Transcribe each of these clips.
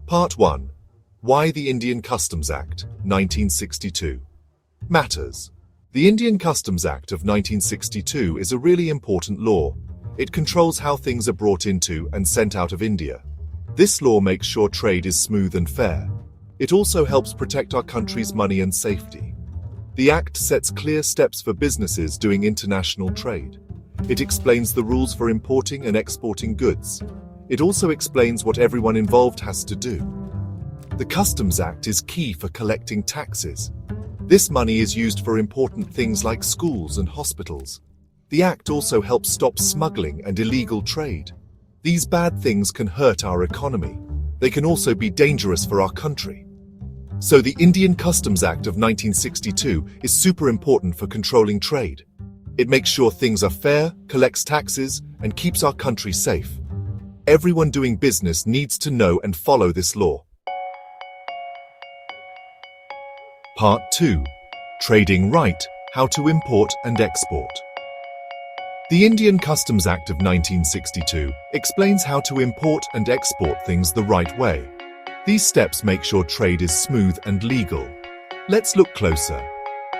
Part 1. Why the Indian Customs Act, 1962 matters. The Indian Customs Act of 1962 is a really important law. It controls how things are brought into and sent out of India. This law makes sure trade is smooth and fair. It also helps protect our country's money and safety. The Act sets clear steps for businesses doing international trade. It explains the rules for importing and exporting goods. It also explains what everyone involved has to do. The Customs Act is key for collecting taxes. This money is used for important things like schools and hospitals. The Act also helps stop smuggling and illegal trade. These bad things can hurt our economy. They can also be dangerous for our country. So the Indian Customs Act of 1962 is super important for controlling trade. It makes sure things are fair, collects taxes, and keeps our country safe. Everyone doing business needs to know and follow this law. Part 2. Trading Right: How to Import and Export. The Indian Customs Act of 1962 explains how to import and export things the right way. These steps make sure trade is smooth and legal. Let's look closer.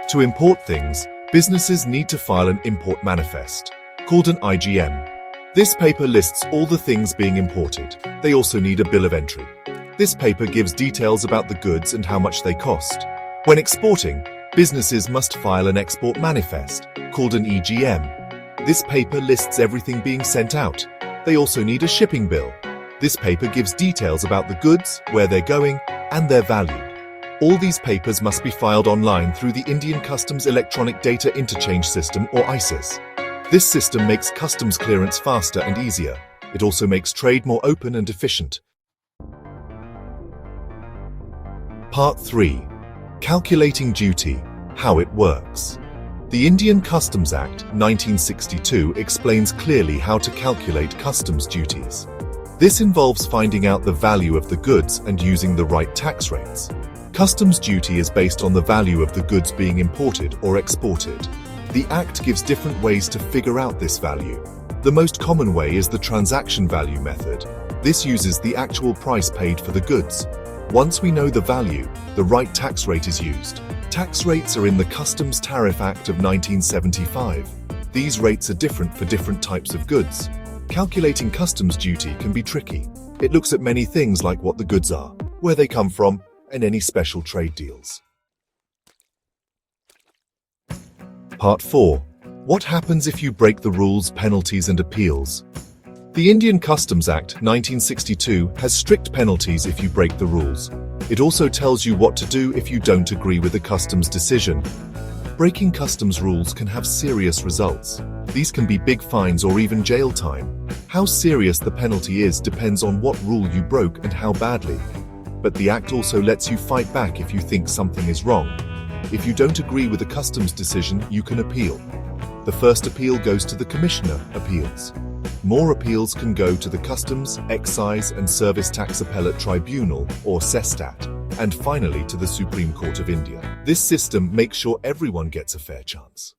To import things, businesses need to file an import manifest, called an IGM. This paper lists all the things being imported. They also need a bill of entry. This paper gives details about the goods and how much they cost. When exporting, businesses must file an export manifest, called an EGM. This paper lists everything being sent out. They also need a shipping bill. This paper gives details about the goods, where they're going, and their value. All these papers must be filed online through the Indian Customs Electronic Data Interchange System, or ICIS. This system makes customs clearance faster and easier. It also makes trade more open and efficient. Part 3. Calculating Duty: How it works. The Indian Customs Act 1962 explains clearly how to calculate customs duties. This involves finding out the value of the goods and using the right tax rates. Customs duty is based on the value of the goods being imported or exported. The Act gives different ways to figure out this value. The most common way is the transaction value method. This uses the actual price paid for the goods. Once we know the value, the right tax rate is used. Tax rates are in the Customs Tariff Act of 1975. These rates are different for different types of goods. Calculating customs duty can be tricky. It looks at many things like what the goods are, where they come from, and any special trade deals. Part 4. What happens if you break the rules, penalties and appeals? The Indian Customs Act 1962 has strict penalties if you break the rules. It also tells you what to do if you don't agree with a customs decision. Breaking customs rules can have serious results. These can be big fines or even jail time. How serious the penalty is depends on what rule you broke and how badly. But the Act also lets you fight back if you think something is wrong. If you don't agree with a customs decision, you can appeal. The first appeal goes to the Commissioner Appeals. More appeals can go to the Customs, Excise and Service Tax Appellate Tribunal, or CESTAT, and finally to the Supreme Court of India. This system makes sure everyone gets a fair chance.